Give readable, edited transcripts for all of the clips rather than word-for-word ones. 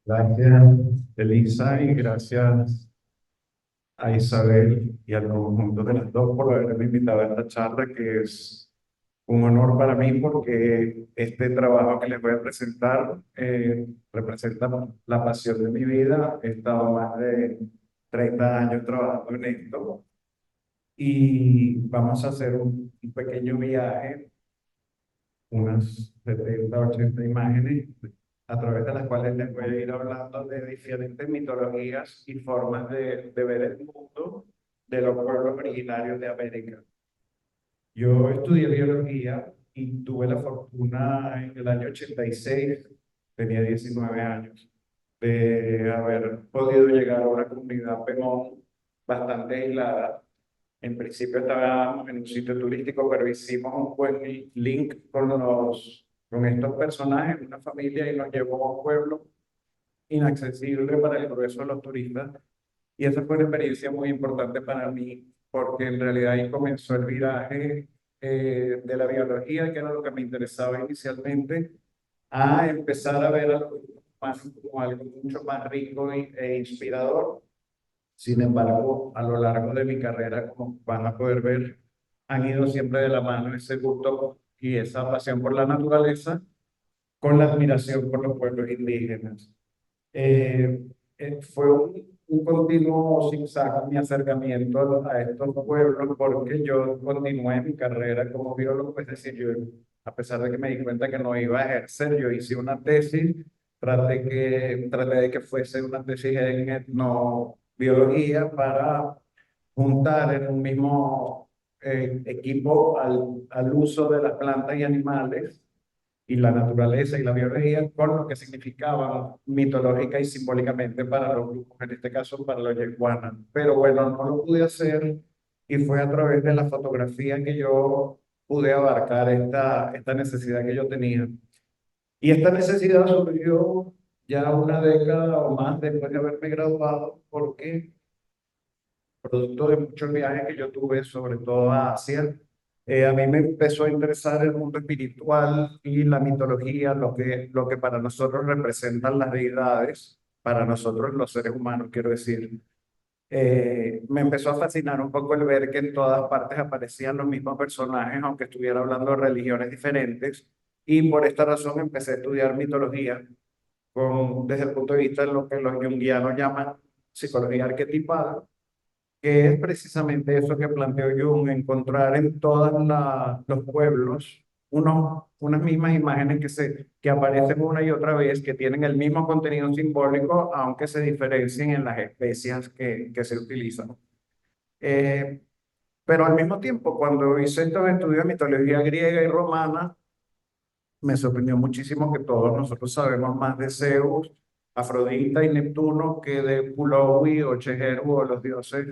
Gracias, Elisa, y gracias a Isabel y al conjunto de las dos por haberme invitado a esta charla, que es un honor para mí porque este trabajo que les voy a presentar representa la pasión de mi vida. He estado más de 30 años trabajando en esto y vamos a hacer un pequeño viaje, unas 70, 80 imágenes, a través de las cuales les voy a ir hablando de diferentes mitologías y formas de ver el mundo de los pueblos originarios de América. Yo estudié biología y tuve la fortuna en el año 86, tenía 19 años, de haber podido llegar a una comunidad Pemón bastante aislada. En principio estábamos en un sitio turístico, pero hicimos un buen link con estos personajes, una familia, y nos llevó a un pueblo inaccesible para el grueso de los turistas. Y esa fue una experiencia muy importante para mí, porque en realidad ahí comenzó el viraje de la biología, que era lo que me interesaba inicialmente, a empezar a ver a los humanos como algo mucho más rico e inspirador. Sin embargo, a lo largo de mi carrera, como van a poder ver, han ido siempre de la mano ese gusto y esa pasión por la naturaleza con la admiración por los pueblos indígenas. Eh, Fue un continuo zigzag mi acercamiento a estos pueblos porque yo continué mi carrera como biólogo, es decir, yo, a pesar de que me di cuenta que no iba a ejercer, yo hice una tesis, traté de que fuese una tesis en etnobiología para juntar en un mismo equipo al uso de las plantas y animales y la naturaleza y la biología con lo que significaba mitológica y simbólicamente para los grupos, en este caso para los yeguanas. Pero bueno, no lo pude hacer y fue a través de la fotografía que yo pude abarcar esta necesidad que yo tenía. Y esta necesidad surgió ya una década o más después de haberme graduado, porque producto de muchos viajes que yo tuve, sobre todo a Asia, a mí me empezó a interesar el mundo espiritual y la mitología, lo que para nosotros representan las deidades, para nosotros los seres humanos, quiero decir. Me empezó a fascinar un poco el ver que en todas partes aparecían los mismos personajes, aunque estuviera hablando de religiones diferentes, y por esta razón empecé a estudiar mitología desde el punto de vista de lo que los junguianos llaman psicología arquetipada, que es precisamente eso que planteó Jung: encontrar en todos los pueblos unas mismas imágenes que aparecen una y otra vez, que tienen el mismo contenido simbólico, aunque se diferencien en las especias que se utilizan. Eh, pero al mismo tiempo, cuando hice estos estudios de mitología griega y romana, me sorprendió muchísimo que todos nosotros sabemos más de Zeus, Afrodita y Neptuno que de Pulowi o Cheheru o los dioses.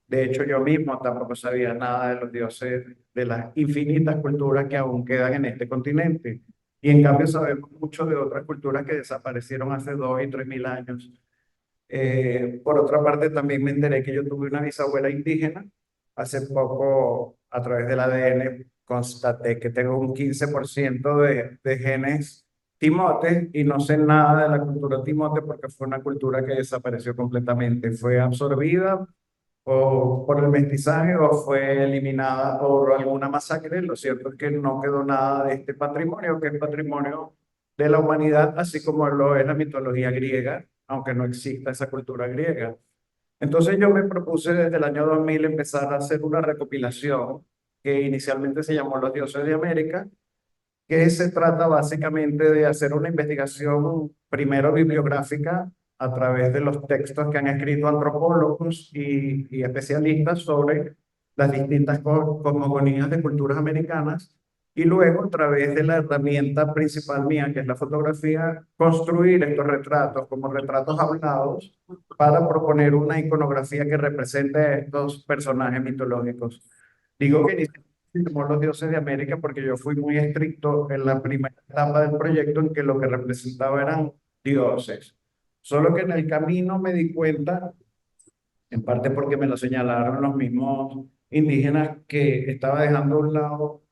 De hecho, yo mismo tampoco sabía nada de los dioses de las infinitas culturas que aún quedan en este continente. Y en cambio sabemos mucho de otras culturas que desaparecieron hace 2 y 3 mil años. Por otra parte, también me enteré que yo tuve una bisabuela indígena. Hace poco, a través del ADN, constaté que tengo un 15% de genes timote, y no sé nada de la cultura timote porque fue una cultura que desapareció completamente. Fue absorbida o por el mestizaje o fue eliminada por alguna masacre. Lo cierto es que no quedó nada de este patrimonio, que es patrimonio de la humanidad, así como lo es la mitología griega, aunque no exista esa cultura griega. Entonces yo me propuse desde el año 2000 empezar a hacer una recopilación que inicialmente se llamó Los Dioses de América, que se trata básicamente de hacer una investigación primero bibliográfica a través de los textos que han escrito antropólogos y especialistas sobre las distintas cosmogonías de culturas americanas, y luego a través de la herramienta principal mía, que es la fotografía, construir estos retratos como retratos hablados para proponer una iconografía que represente a estos personajes mitológicos. Digo que como Los Dioses de América porque yo fui muy estricto en la primera etapa del proyecto, en que lo que representaba eran dioses. Solo que en el camino me di cuenta, en parte porque me lo señalaron los mismos indígenas, que estaba dejando a un lado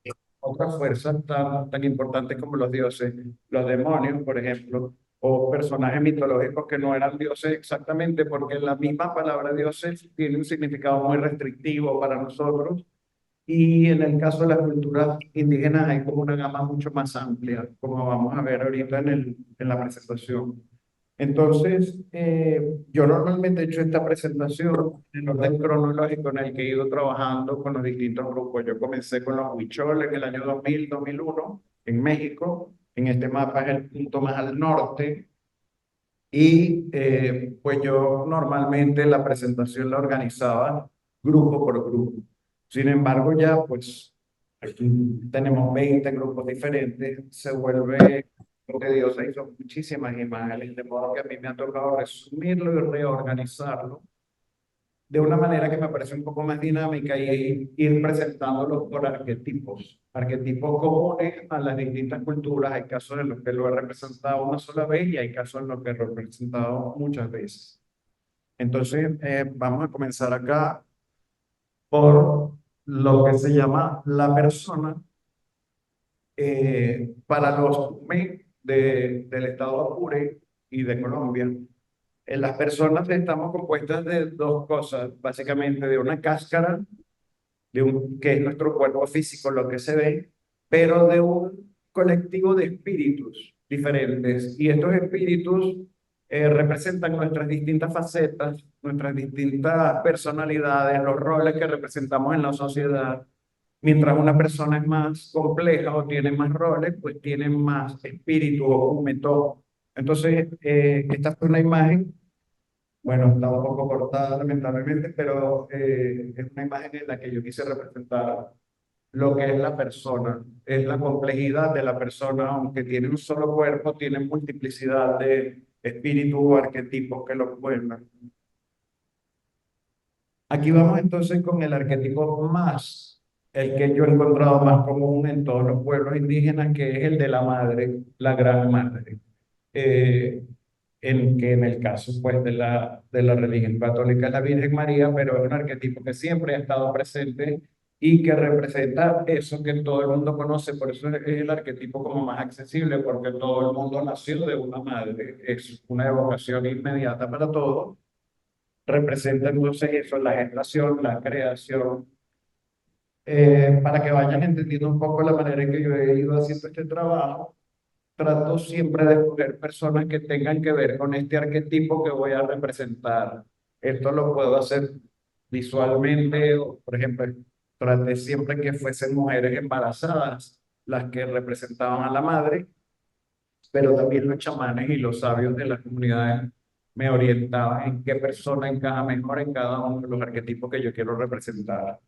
otras fuerzas tan importantes como los dioses, los demonios, por ejemplo, o personajes mitológicos que no eran dioses exactamente, porque la misma palabra dioses tiene un significado muy restrictivo para nosotros. Y en el caso de las culturas indígenas hay como una gama mucho más amplia, como vamos a ver ahorita en la presentación. Entonces, yo normalmente he hecho esta presentación en orden cronológico en el que he ido trabajando con los distintos grupos. Yo comencé con los huicholes en el año 2000, 2001, en México. En este mapa es el punto más al norte. Y pues yo normalmente la presentación la organizaba grupo por grupo. Sin embargo, ya pues aquí tenemos 20 grupos diferentes, se vuelve tedioso y son muchísimas imágenes, de modo que a mí me ha tocado resumirlo y reorganizarlo de una manera que me parece un poco más dinámica y ir presentándolos por arquetipos, arquetipos comunes a las distintas culturas. Hay casos en los que lo he representado una sola vez y hay casos en los que lo he representado muchas veces. Entonces, vamos a comenzar acá por lo que se llama la persona para los Pumé del estado Apure y de Colombia. Las personas estamos compuestas de dos cosas, básicamente de una cáscara, que es nuestro cuerpo físico, lo que se ve, pero de un colectivo de espíritus diferentes. Y estos espíritus representan nuestras distintas facetas, nuestras distintas personalidades, los roles que representamos en la sociedad. Mientras una persona es más compleja o tiene más roles, pues tiene más espíritu o un método. Entonces, esta fue una imagen, bueno, está un poco cortada lamentablemente, pero es una imagen en la que yo quise representar lo que es la persona, es la complejidad de la persona, aunque tiene un solo cuerpo, tiene multiplicidad de espíritus o arquetipos que lo pueblan. Aquí vamos entonces con el arquetipo más, el que yo he encontrado más común en todos los pueblos indígenas, que es el de la madre, la gran madre. Eh, en el caso pues de la religión católica es la Virgen María, pero es un arquetipo que siempre ha estado presente y que representa eso que todo el mundo conoce, por eso es el arquetipo como más accesible, porque todo el mundo nació de una madre, es una evocación inmediata para todos. Representa entonces eso, la gestación, la creación, para que vayan entendiendo un poco la manera en que yo he ido haciendo este trabajo. Trato siempre de escoger personas que tengan que ver con este arquetipo que voy a representar. Esto lo puedo hacer visualmente, o, por ejemplo, traté siempre que fuesen mujeres embarazadas las que representaban a la madre, pero también los chamanes y los sabios de las comunidades me orientaban en qué persona encaja mejor en cada uno de los arquetipos que yo quiero representar.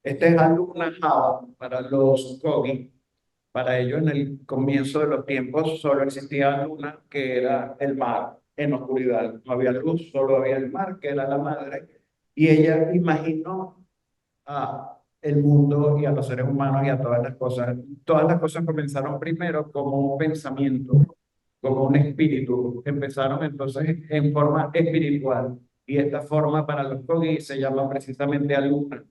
Este es Aluna Java para los Kogi. Para ellos, en el comienzo de los tiempos, solo existía luna, que era el mar, en oscuridad. No había luz, solo había el mar, que era la madre. Y ella imaginó a el mundo y a los seres humanos y a todas las cosas. Todas las cosas comenzaron primero como un pensamiento, como un espíritu. Empezaron entonces en forma espiritual. Y esta forma para los Kogi se llama precisamente Aluna,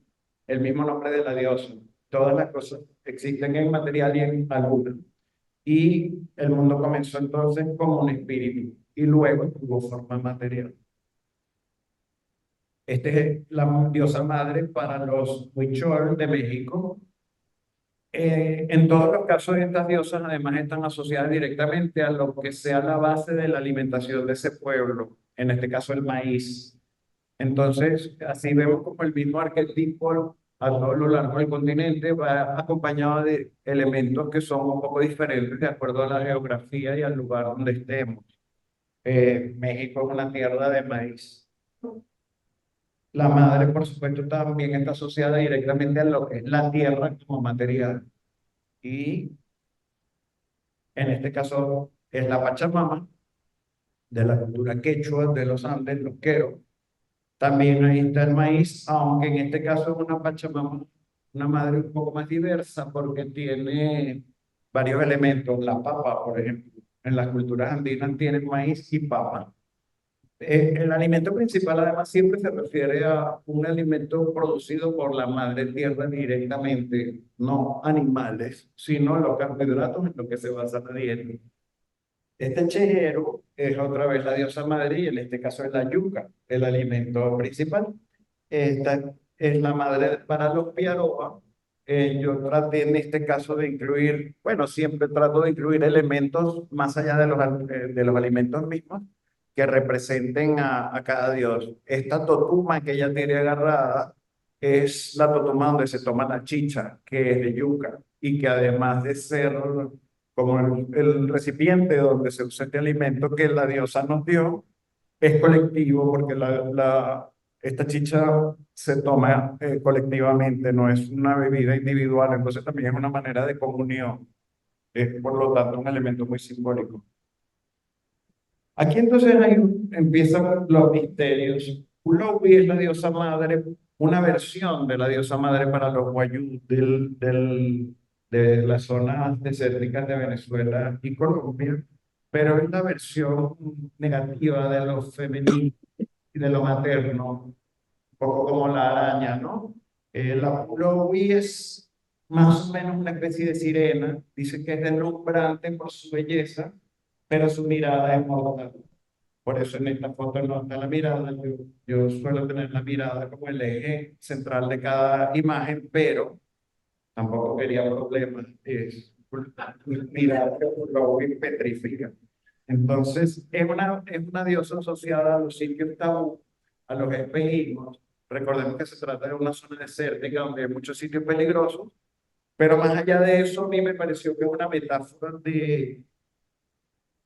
el mismo nombre de la diosa. Todas las cosas existen en material y en Aluna. Y el mundo comenzó entonces como un espíritu y luego tuvo forma material. Este es la diosa madre para los Huichol de México. En todos los casos, estas diosas además están asociadas directamente a lo que sea la base de la alimentación de ese pueblo, en este caso el maíz. Entonces, así vemos como el mismo arquetipo a todo lo largo del continente va acompañado de elementos que son un poco diferentes de acuerdo a la geografía y al lugar donde estemos. México es una tierra de maíz. La madre, por supuesto, también está asociada directamente a lo que es la tierra como material. Y en este caso es la Pachamama de la cultura quechua de los Andes, los queros. También ahí está el maíz, aunque en este caso es una Pachamama, una madre un poco más diversa porque tiene varios elementos. La papa, por ejemplo, en las culturas andinas tienen maíz y papa. El alimento principal además siempre se refiere a un alimento producido por la madre tierra directamente, no animales, sino los carbohidratos en los que se basa la dieta. Este chejero es otra vez la diosa madre y en este caso es la yuca, el alimento principal. Esta es la madre para los piaroa. Yo traté en este caso de incluir, bueno, siempre trato de incluir elementos más allá de los alimentos mismos que representen a cada dios. Esta totuma que ella tiene agarrada es la totuma donde se toma la chicha, que es de yuca, y que además de ser como el recipiente donde se usa este alimento que la diosa nos dio, es colectivo porque esta chicha se toma colectivamente, no es una bebida individual, entonces también es una manera de comunión, es por lo tanto un elemento muy simbólico. Aquí entonces empiezan los misterios. Pulowi es la diosa madre, una versión de la diosa madre para los guayú de las zonas desérticas de Venezuela y Colombia, pero es la versión negativa de lo femenino y de lo materno, un poco como la araña, ¿no? La Pulowi es más o menos una especie de sirena, dice que es deslumbrante por su belleza, pero su mirada es mortal. Por eso en esta foto no está la mirada. Yo suelo tener la mirada como el eje central de cada imagen, pero tampoco quería problemas. Es mirar que lo petrifica. Entonces, es una diosa asociada a los sitios tabú, a los espejismos. Recordemos que se trata de una zona desértica donde hay muchos sitios peligrosos, pero más allá de eso, a mí me pareció que es una metáfora de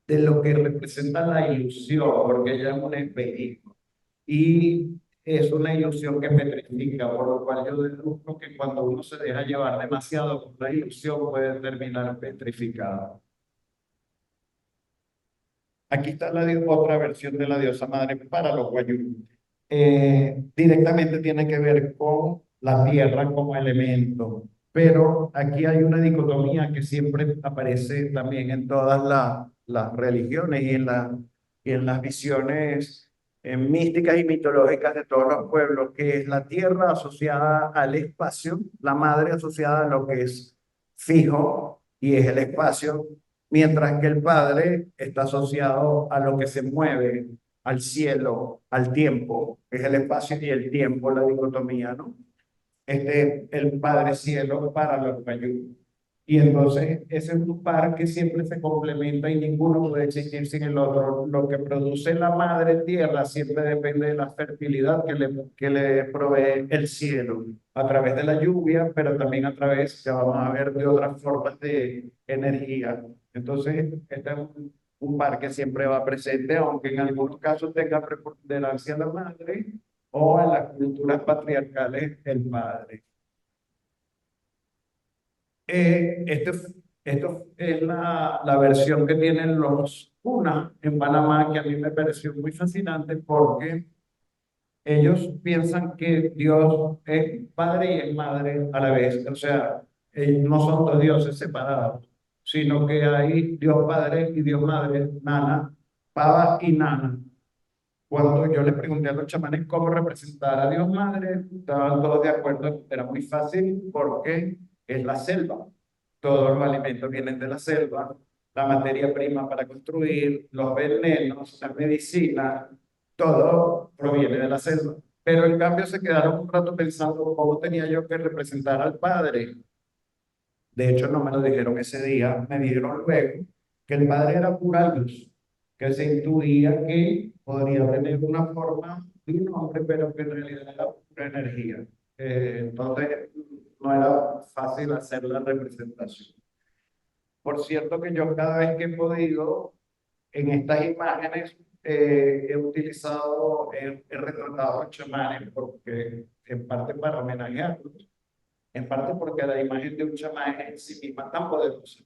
lo que representa la ilusión, porque ella es un espejismo. Y es una ilusión que petrifica, por lo cual yo deduzco que cuando uno se deja llevar demasiado por la ilusión puede terminar petrificado. Aquí está otra versión de la diosa madre para los guayú. Directamente tiene que ver con la tierra como elemento, pero aquí hay una dicotomía que siempre aparece también en todas las religiones y en las visiones místicas y mitológicas de todos los pueblos, que es la tierra asociada al espacio, la madre asociada a lo que es fijo y es el espacio, mientras que el Padre está asociado a lo que se mueve, al cielo, al tiempo, que es el espacio y el tiempo, la dicotomía, ¿no? El Padre Cielo para los Cayú. Y entonces ese es un par que siempre se complementa y ninguno puede existir sin el otro. Lo que produce la madre tierra siempre depende de la fertilidad que le provee el cielo a través de la lluvia, pero también a través, ya vamos a ver, de otras formas de energía. Entonces, este es un par que siempre va presente, aunque en algunos casos tenga preponderancia la madre o en las culturas patriarcales el padre. Esto es la versión que tienen los Puna en Panamá, que a mí me pareció muy fascinante porque ellos piensan que Dios es padre y es madre a la vez. O sea, no son dos dioses separados, sino que hay Dios padre y Dios madre, Nana, Pava y Nana. Cuando yo le pregunté a los chamanes cómo representar a Dios Madre, estaban todos de acuerdo, era muy fácil porque es la selva. Todos los alimentos vienen de la selva, la materia prima para construir, los venenos, la medicina, todo proviene de la selva. Pero en cambio se quedaron un rato pensando cómo tenía yo que representar al Padre. De hecho, no me lo dijeron ese día, me dijeron luego que el Padre era pura luz, que se intuía que podría tener una forma de un hombre, pero que en realidad era pura energía. Entonces, no era fácil hacer la representación. Por cierto que yo cada vez que he podido, en estas imágenes, he utilizado, he retratado a chamanes, porque en parte para homenajearlos, en parte porque la imagen de un chamán es en sí misma tan poderosa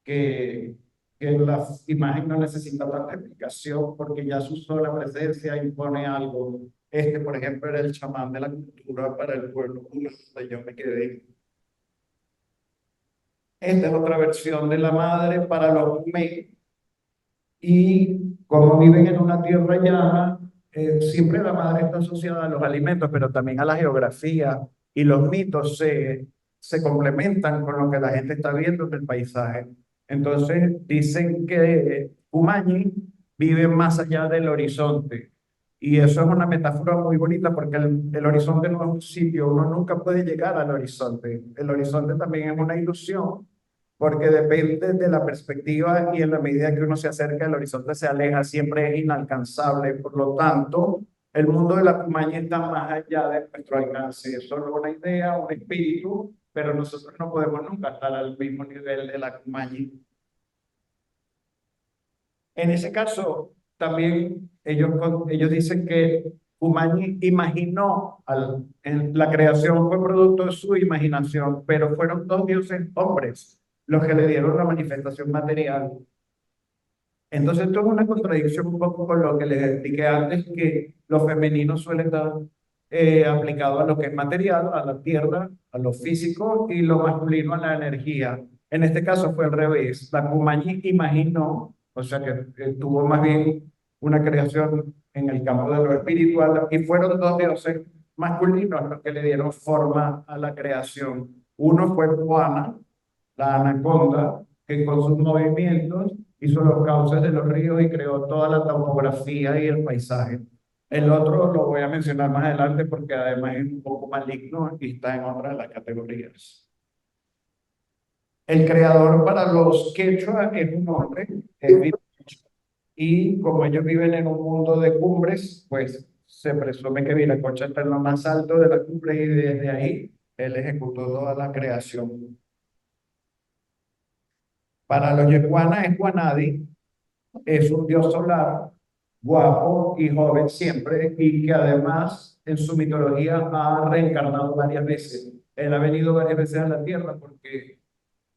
que, que la imagen no necesita tanta explicación porque ya su sola presencia impone algo. Este, por ejemplo, era el chamán de la cultura para el pueblo donde yo me quedé. Esta es otra versión de la madre para los Mei. Y como viven en una tierra llana, siempre la madre está asociada a los alimentos, pero también a la geografía y los mitos se complementan con lo que la gente está viendo en el paisaje. Entonces dicen que Umañi vive más allá del horizonte. Y eso es una metáfora muy bonita porque el horizonte no es un sitio, uno nunca puede llegar al horizonte. El horizonte también es una ilusión porque depende de la perspectiva y en la medida que uno se acerca, el horizonte se aleja, siempre es inalcanzable. Por lo tanto, el mundo de la Cumaña está más allá de nuestro alcance. Es solo una idea, un espíritu, pero nosotros no podemos nunca estar al mismo nivel de la Cumaña. En ese caso, también ellos dicen que Cumañi imaginó, en la creación fue producto de su imaginación, pero fueron dos dioses hombres los que le dieron la manifestación material. Entonces, esto es una contradicción un poco con lo que les expliqué antes, que lo femenino suele estar aplicado a lo que es material, a la tierra, a lo físico, y lo masculino a la energía. En este caso fue al revés. La Kumayi imaginó, o sea que tuvo más bien una creación en el campo de lo espiritual, y fueron dos dioses masculinos los que le dieron forma a la creación. Uno fue Juana, la anaconda, que con sus movimientos hizo los cauces de los ríos y creó toda la topografía y el paisaje. El otro lo voy a mencionar más adelante porque además es un poco maligno y está en otra de las categorías. El creador para los quechua es un hombre, es Viracocha, y como ellos viven en un mundo de cumbres, pues se presume que Viracocha está en lo más alto de la cumbre y desde ahí él ejecutó toda la creación. Para los yeguanas es Guanadi, es un dios solar, guapo y joven siempre, y que además en su mitología ha reencarnado varias veces. Él ha venido varias veces a la Tierra porque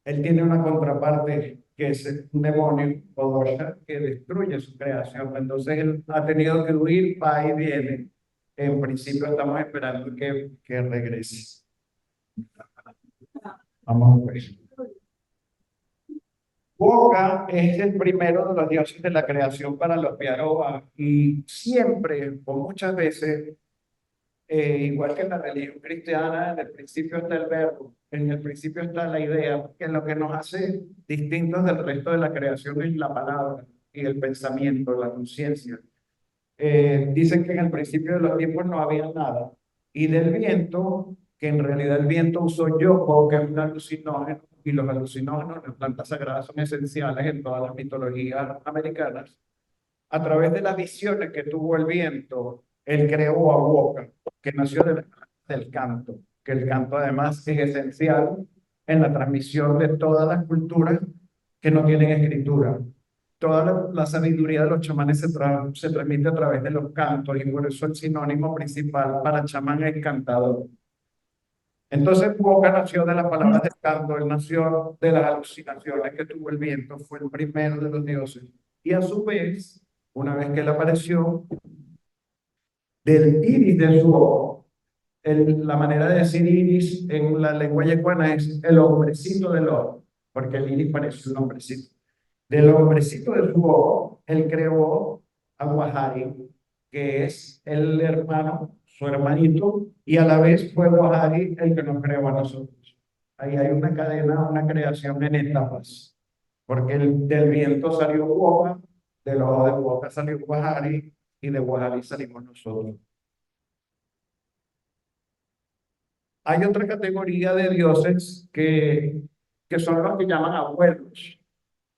él tiene una contraparte que es un demonio, Odosha, que destruye su creación. Entonces él ha tenido que huir, va y viene. En principio estamos esperando que regrese. Vamos a ver. Boca es el primero de los dioses de la creación para los Piaroba y siempre, o muchas veces, igual que en la religión cristiana, en el principio está el verbo, en el principio está la idea, que lo que nos hace distintos del resto de la creación es la palabra y el pensamiento, la conciencia. Dicen que en el principio de los tiempos no había nada. Y del viento, que en realidad el viento usó yopo, que es un alucinógeno, y los alucinógenos, las plantas sagradas, son esenciales en todas las mitologías americanas. A través de las visiones que tuvo el viento, él creó a Wokka, que nació del canto, que el canto además es esencial en la transmisión de todas las culturas que no tienen escritura. Toda la sabiduría de los chamanes se transmite a través de los cantos y por eso el sinónimo principal para chamán es cantador. Entonces Wokka nació de las palabras del canto, él nació de las alucinaciones que tuvo el viento, fue el primero de los dioses. Y a su vez, una vez que él apareció, del iris de su ojo, la manera de decir iris en la lengua yecuana es el hombrecito del ojo, porque el iris parece un hombrecito. Del hombrecito de su ojo, él creó a Guajari, que es el hermano, su hermanito, y a la vez fue Guajari el que nos creó a nosotros. Ahí hay una cadena, una creación en etapas, porque del viento salió Guaja, del ojo de Guaja salió Guajari, y de Guajari salimos nosotros. Hay otra categoría de dioses que son los que llaman abuelos.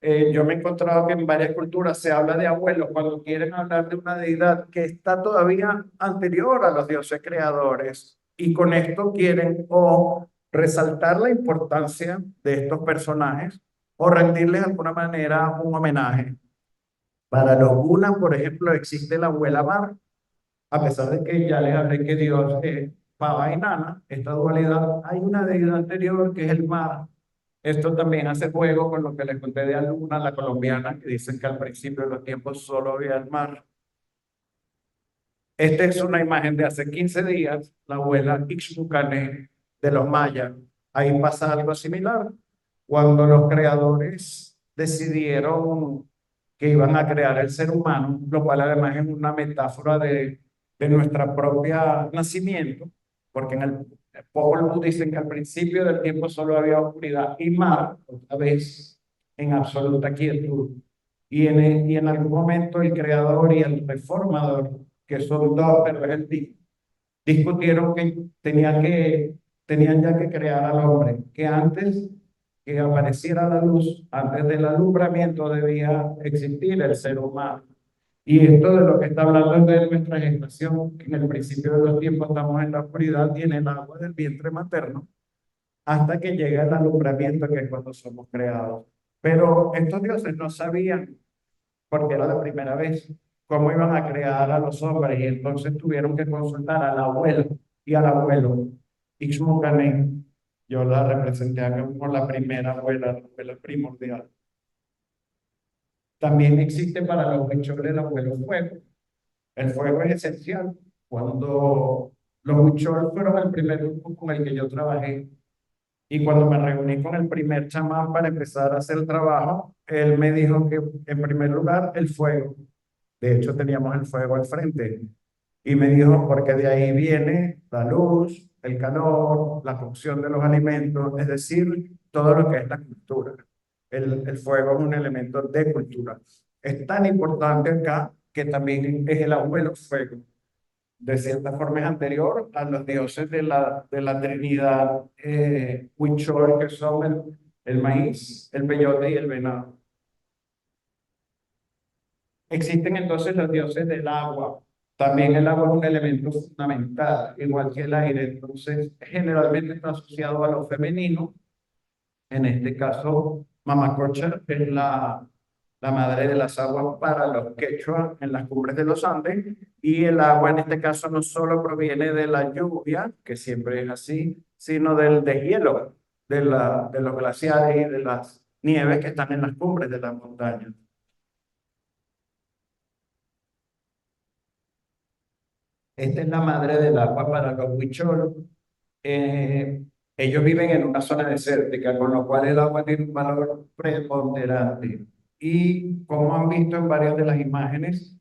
Yo me he encontrado que en varias culturas se habla de abuelos cuando quieren hablar de una deidad que está todavía anterior a los dioses creadores. Y con esto quieren o resaltar la importancia de estos personajes o rendirles de alguna manera un homenaje. Para los Guna, por ejemplo, existe la abuela Mar, a pesar de que ya les hablé que Dios es Baba y Nana, esta dualidad, hay una deidad anterior que es el Mar. Esto también hace juego con lo que les conté de Aluna, la colombiana, que dicen que al principio de los tiempos solo había el mar. Esta es una imagen de hace 15 días, la abuela Ixmucane de los mayas. Ahí pasa algo similar. Cuando los creadores decidieron que iban a crear el ser humano, lo cual además es una metáfora de nuestra propia nacimiento, porque en el Popol Vuh dicen que al principio del tiempo solo había oscuridad y mar, otra vez, en absoluta quietud. y en algún momento el creador y el reformador, que son dos, pero es el mismo, discutieron que tenían ya que crear al hombre, que antes que apareciera la luz, antes del alumbramiento debía existir el ser humano. Y esto de lo que está hablando es de nuestra gestación, que en el principio de los tiempos estamos en la oscuridad y en el agua del vientre materno, hasta que llega el alumbramiento, que es cuando somos creados. Pero estos dioses no sabían, porque era la primera vez, cómo iban a crear a los hombres, y entonces tuvieron que consultar al abuelo y al abuelo. Ixmucané, yo la representé acá como la primera abuela, la abuela primordial. También existe para los huicholes el abuelo fuego. El fuego es esencial. Cuando los huicholes fueron el primer grupo con el que yo trabajé, y cuando me reuní con el primer chamán para empezar a hacer el trabajo, él me dijo que en primer lugar el fuego. De hecho, teníamos el fuego al frente. Y me dijo, porque de ahí viene la luz, el calor, la cocción de los alimentos, es decir, todo lo que es la cultura. El fuego es un elemento de cultura. Es tan importante acá que también es el abuelo fuego. De cierta forma es anterior a los dioses de la Trinidad Huichol, que son el maíz, el peyote y el venado. Existen entonces los dioses del agua. También el agua es un elemento fundamental, igual que el aire. Entonces, generalmente está asociado a lo femenino. En este caso, Mamacocha es la madre de las aguas para los quechua en las cumbres de los Andes. Y el agua en este caso no solo proviene de la lluvia, que siempre es así, sino del deshielo, de los glaciares y de las nieves que están en las cumbres de las montañas. Esta es la madre del agua para los huicholos. Eh, Ellos viven en una zona desértica, con lo cual el agua tiene un valor preponderante. Y como han visto en varias de las imágenes,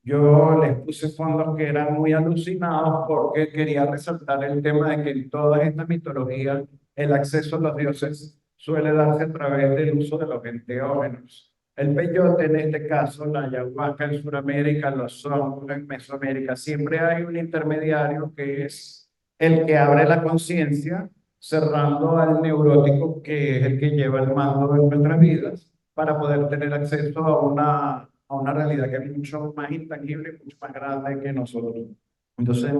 yo les puse fondos que eran muy alucinados porque quería resaltar el tema de que en todas estas mitologías el acceso a los dioses suele darse a través del uso de los enteógenos. El peyote, en este caso, la ayahuasca en Sudamérica, los hongos en Mesoamérica, siempre hay un intermediario que es el que abre la conciencia, cerrando al neurótico que es el que lleva el mando de nuestras vidas para poder tener acceso a una realidad que es mucho más intangible y mucho más grande que nosotros. Entonces,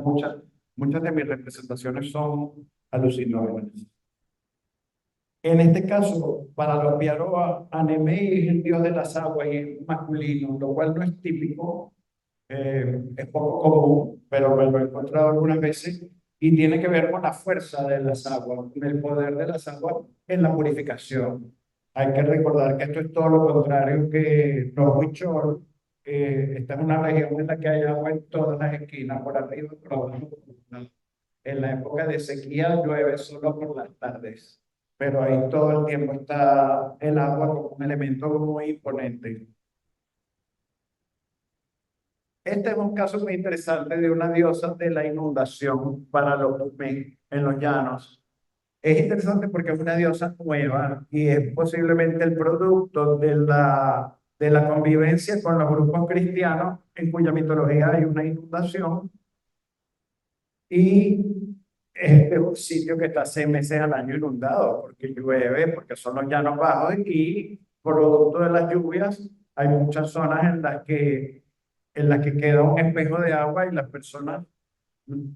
muchas de mis representaciones son alucinógenas. En este caso, para los Piaroa, Anemé es el dios de las aguas y es masculino, lo cual no es típico, es poco común, pero me lo he encontrado algunas veces y tiene que ver con la fuerza de las aguas, con el poder de las aguas en la purificación. Hay que recordar que esto es todo lo contrario que los Huichol, esta es una región en la que hay agua en todas las esquinas, por arriba, por abajo, por los lados. En la época de sequía llueve solo por las tardes, pero ahí todo el tiempo está el agua como un elemento muy imponente. Este es un caso muy interesante de una diosa de la inundación para los Pumé en los llanos. Es interesante porque es una diosa nueva y es posiblemente el producto de la convivencia con los grupos cristianos en cuya mitología hay una inundación y este es un sitio que está 6 meses al año inundado porque llueve, porque son los llanos bajos y producto de las lluvias hay muchas zonas en las que queda un espejo de agua y las personas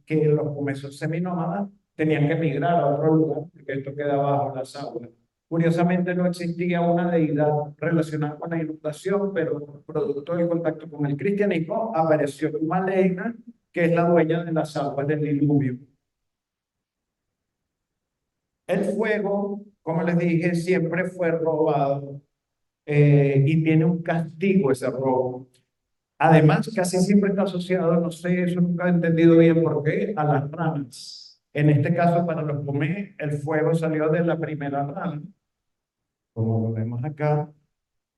que los comercios seminómadas tenían que migrar a otro lugar porque esto queda bajo las aguas. Curiosamente no existía una deidad relacionada con la inundación, pero producto del contacto con el cristianismo apareció una Leina, que es la dueña de las aguas del diluvio. El fuego, como les dije, siempre fue robado y tiene un castigo ese robo. Además, casi siempre está asociado, no sé, eso nunca he entendido bien por qué, a las ranas. En este caso, para los Pumé, el fuego salió de la primera rana, como lo vemos acá.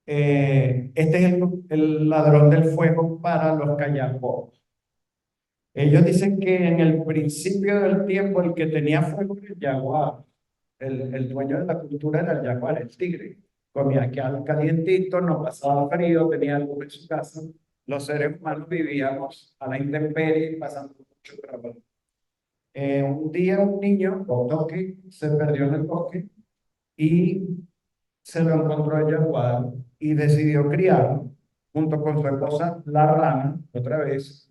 Este es el ladrón del fuego para los Kayapó. Ellos dicen que en el principio del tiempo el que tenía fuego era el jaguar. El dueño de la cultura era el jaguar, el tigre. comía calientito, no pasaba frío, tenía luz en su casa. Los seres humanos vivíamos a la intemperie, pasando mucho trabajo. Un día un niño, Botoki, se perdió en el bosque y se lo encontró el jaguar y decidió criarlo junto con su esposa, la rana, otra vez.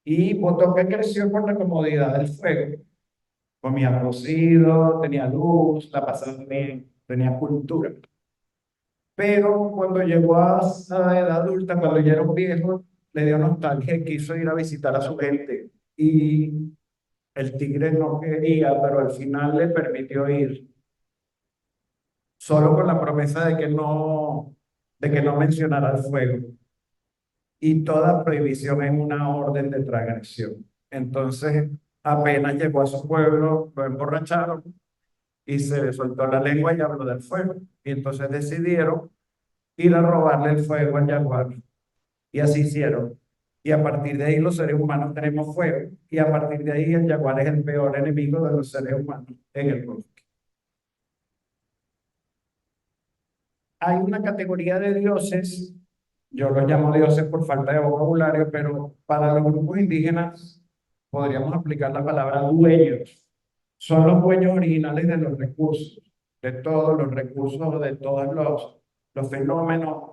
Y Botoki creció con la comodidad del fuego. Comía cocido, tenía luz, la pasaba bien, tenía cultura. Pero cuando llegó a edad adulta, cuando ya era un viejo, le dio nostalgia y quiso ir a visitar a su gente. Y el tigre no quería, pero al final le permitió ir, solo con la promesa de que no mencionara el fuego. Y toda prohibición es una orden de transgresión. Entonces, apenas llegó a su pueblo, lo emborracharon y se le soltó la lengua y habló del fuego. Y entonces decidieron ir a robarle el fuego al jaguar. Y así hicieron. Y a partir de ahí los seres humanos tenemos fuego. Y a partir de ahí el jaguar es el peor enemigo de los seres humanos en el bosque. Hay una categoría de dioses, yo los llamo dioses por falta de vocabulario, pero para los grupos indígenas podríamos aplicar la palabra dueños. Son los dueños originales de los recursos, de todos los recursos, de todos los fenómenos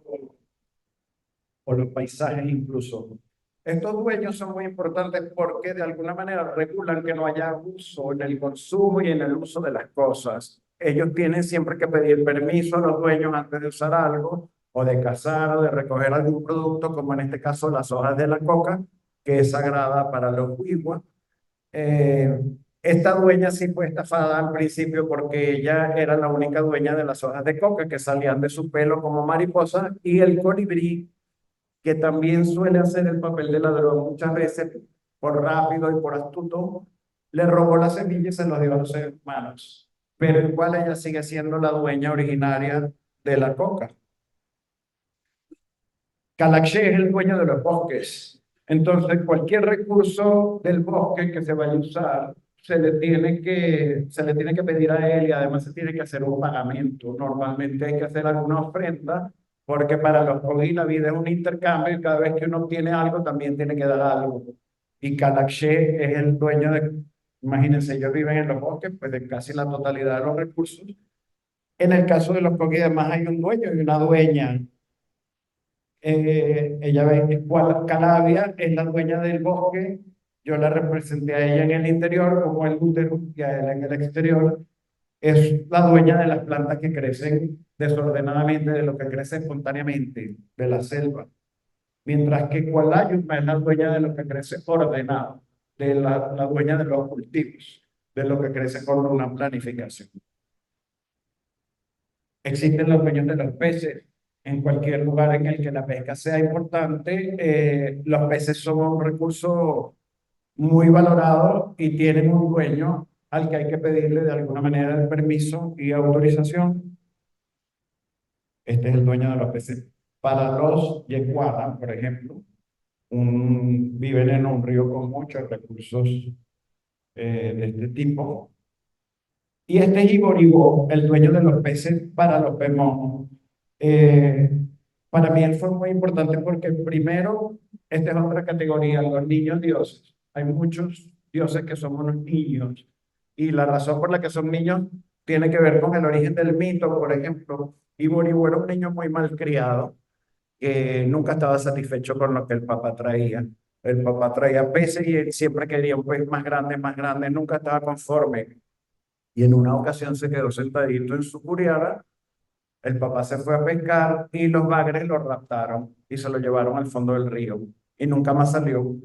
o los paisajes incluso. Estos dueños son muy importantes porque de alguna manera regulan que no haya abuso en el consumo y en el uso de las cosas. Ellos tienen siempre que pedir permiso a los dueños antes de usar algo o de cazar o de recoger algún producto, como en este caso las hojas de la coca, que es sagrada para los huihuas. Eh, Esta dueña sí fue estafada al principio porque ella era la única dueña de las hojas de coca que salían de su pelo como mariposa y el colibrí que también suele hacer el papel de ladrón muchas veces por rápido y por astuto, le robó las semillas y se los dio a los seres humanos. Pero igual ella sigue siendo la dueña originaria de la coca. Calaché es el dueño de los bosques. Entonces, cualquier recurso del bosque que se vaya a usar, se le tiene que pedir a él y además se tiene que hacer un pagamento. Normalmente hay que hacer alguna ofrenda porque para los Kogi la vida es un intercambio y cada vez que uno tiene algo también tiene que dar algo. Y Calaché es el dueño de, imagínense, ellos viven en los bosques, pues de casi la totalidad de los recursos. En el caso de los Kogi además hay un dueño y una dueña. Ella ve cuál Calabria es la dueña del bosque. Yo la representé a ella en el interior, como el útero, y a él en el exterior. Es la dueña de las plantas que crecen desordenadamente, de lo que crece espontáneamente, de la selva. Mientras que Kualayuma es la dueña de lo que crece ordenado, de la dueña de los cultivos, de lo que crece con una planificación. Existen los dueños de los peces. En cualquier lugar en el que la pesca sea importante, los peces son un recurso muy valorado y tienen un dueño al que hay que pedirle de alguna manera el permiso y autorización. Este es el dueño de los peces. Para los yeguanas, por ejemplo, viven en un río con muchos recursos de este tipo. Y este es Iboribó, el dueño de los peces para los pemón. Eh, para mí él fue muy importante porque primero, esta es otra categoría, los niños dioses. Hay muchos dioses que son unos niños y la razón por la que son niños tiene que ver con el origen del mito, por ejemplo. Iboribó era un niño muy mal criado que nunca estaba satisfecho con lo que el papá traía. El papá traía peces y él siempre quería un pez más grande, nunca estaba conforme. Y en una ocasión se quedó sentadito en su curiara, el papá se fue a pescar y los bagres lo raptaron y se lo llevaron al fondo del río y nunca más salió.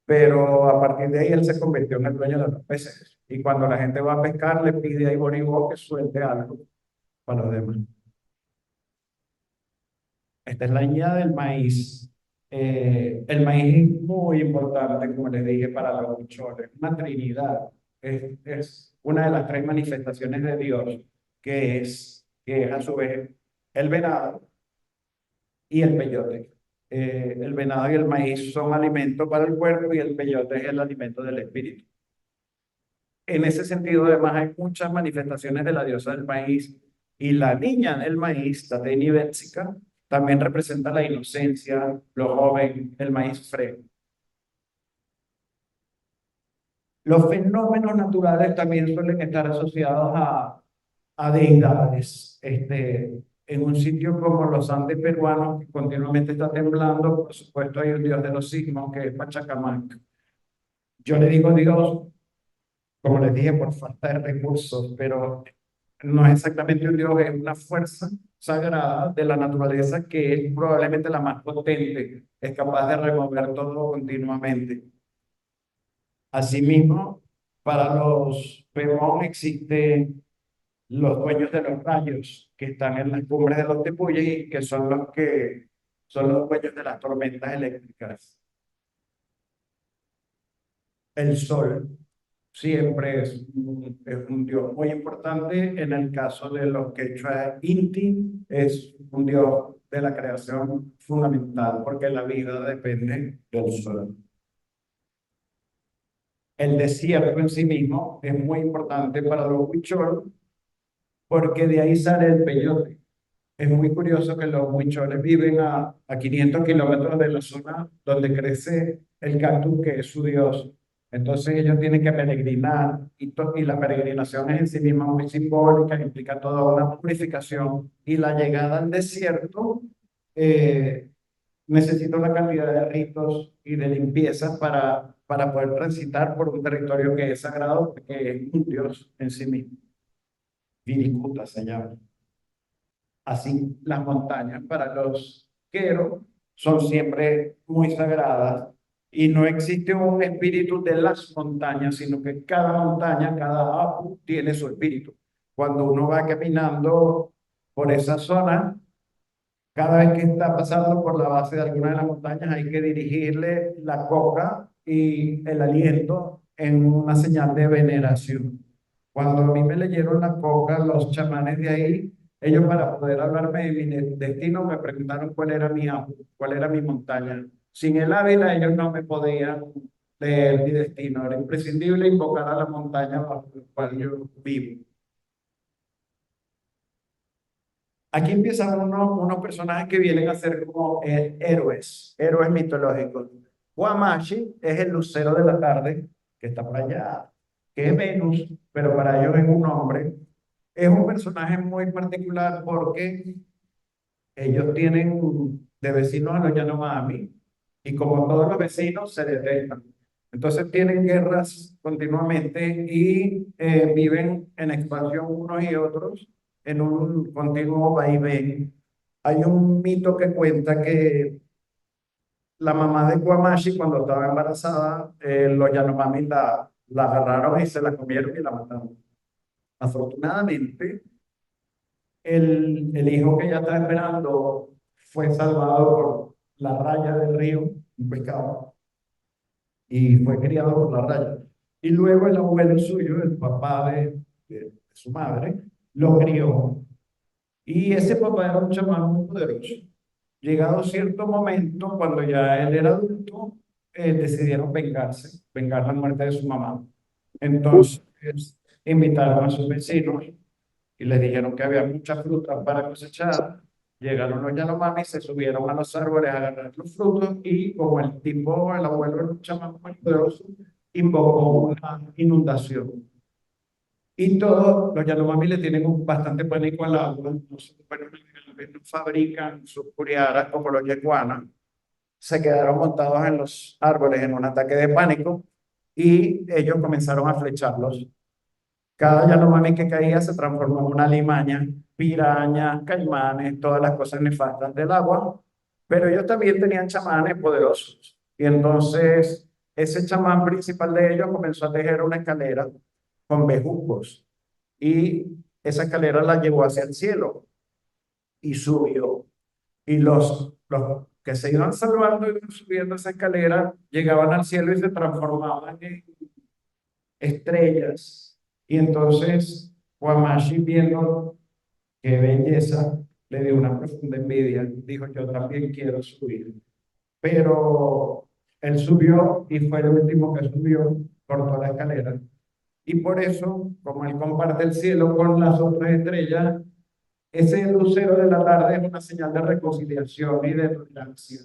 Pero a partir de ahí él se convirtió en el dueño de los peces. Y cuando la gente va a pescar, le pide a Iboribó que suelte algo para los demás. Esta es la ña del maíz. El maíz es muy importante, como les dije, para los huicholes. Una trinidad. Es una de las tres manifestaciones de Dios, que es a su vez el venado y el peyote. El venado y el maíz son alimento para el cuerpo y el peyote es el alimento del espíritu. En ese sentido, además, hay muchas manifestaciones de la diosa del maíz Y la niña del maíz, Tateni Betzica, también representa la inocencia, lo joven, el maíz fresco. Los fenómenos naturales también suelen estar asociados a deidades. En un sitio como los Andes peruanos, que continuamente está temblando, por supuesto hay un dios de los sismos que es Pachacamac. Yo le digo Dios, como les dije, por falta de recursos, pero no es exactamente un dios, es una fuerza sagrada de la naturaleza que es probablemente la más potente, es capaz de remover todo continuamente. Asimismo, para los Pemón existen los dueños de los rayos que están en las cumbres de los tepuyes y que son los dueños de las tormentas eléctricas. El sol siempre es un dios muy importante. En el caso de los quechua, Inti es un dios de la creación fundamental porque la vida depende del sol. El desierto en sí mismo es muy importante para los huichol porque de ahí sale el peyote. Es muy curioso que los huicholes viven a 500 kilómetros de la zona donde crece el cactus, que es su dios. Entonces ellos tienen que peregrinar y la peregrinación es en sí misma muy simbólica, implica toda una purificación y la llegada al desierto eh, necesita una cantidad de ritos y de limpieza para poder transitar por un territorio que es sagrado, que es un dios en sí mismo. Viricuta se llama. Así, las montañas para los queros son siempre muy sagradas y no existe un espíritu de las montañas, sino que cada montaña, cada apu tiene su espíritu. Cuando uno va caminando por esa zona, cada vez que está pasando por la base de alguna de las montañas, hay que dirigirle la coca y el aliento en una señal de veneración. Cuando a mí me leyeron la coca, los chamanes de ahí, ellos para poder hablarme de mi destino me preguntaron cuál era mi abu, cuál era mi montaña. Sin el Ávila ellos no me podían leer mi destino. Era imprescindible invocar a la montaña bajo la cual yo vivo. Aquí empiezan unos personajes que vienen a ser como héroes mitológicos. Guamachi es el lucero de la tarde, que está para allá, que es Venus, pero para ellos es un hombre. Es un personaje muy particular porque ellos tienen de vecinos a los Yanomami y como todos los vecinos se detestan. Entonces tienen guerras continuamente y viven en expansión unos y otros en un continuo vaivén. Hay un mito que cuenta que la mamá de Guamashi cuando estaba embarazada, los Yanomami la agarraron y se la comieron y la mataron. Afortunadamente, el hijo que ella está esperando fue salvado por la raya del río, un pescado, y fue criado por la raya. Y luego el abuelo suyo, el papá de su madre, lo crió. Y ese papá era un chamán muy poderoso. Llegado cierto momento, cuando ya él era adulto, decidieron vengar la muerte de su mamá. Entonces, invitaron a sus vecinos y les dijeron que había muchas frutas para cosechar. Llegaron los Yanomami, se subieron a los árboles a agarrar los frutos y como el tipo, el abuelo era un chamán muy poderoso, invocó una inundación. Y todos los Yanomami le tienen bastante pánico al agua, no, no fabrican sus curiaras como los yeguanas, se quedaron montados en los árboles en un ataque de pánico y ellos comenzaron a flecharlos. Cada Yanomami que caía se transformó en una limaña, pirañas, caimanes, todas las cosas nefastas del agua, pero ellos también tenían chamanes poderosos. Y entonces ese chamán principal de ellos comenzó a tejer una escalera con bejucos y esa escalera la llevó hacia el cielo y subió. Y los que se iban salvando y subiendo esa escalera llegaban al cielo y se transformaban en estrellas. Y entonces Guamashi, viendo qué belleza, le dio una profunda envidia. Dijo, yo también quiero subir. Pero él subió y fue el último que subió por toda la escalera. Y por eso, como él comparte el cielo con las otras estrellas, ese lucero de la tarde es una señal de reconciliación y de tolerancia,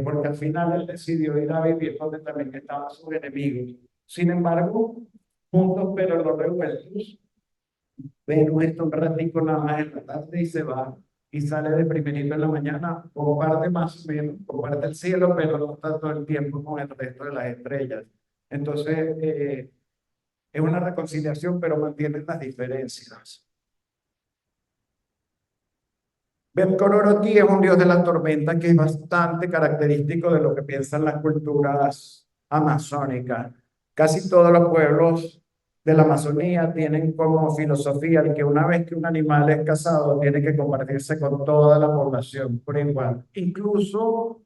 porque al final él decidió ir a vivir donde también estaban sus enemigos. Sin embargo, juntos pero no revueltos, Venus está un ratico nada más en la tarde y se va y sale de primerito en la mañana, comparte más o menos, comparte el cielo, pero no está todo el tiempo con el resto de las estrellas. Entonces, es una reconciliación, pero mantienen las diferencias. Beb-Kororoti es un dios de la tormenta que es bastante característico de lo que piensan las culturas amazónicas. Casi todos los pueblos de la Amazonía tienen como filosofía que una vez que un animal es cazado, tiene que compartirse con toda la población por igual. Incluso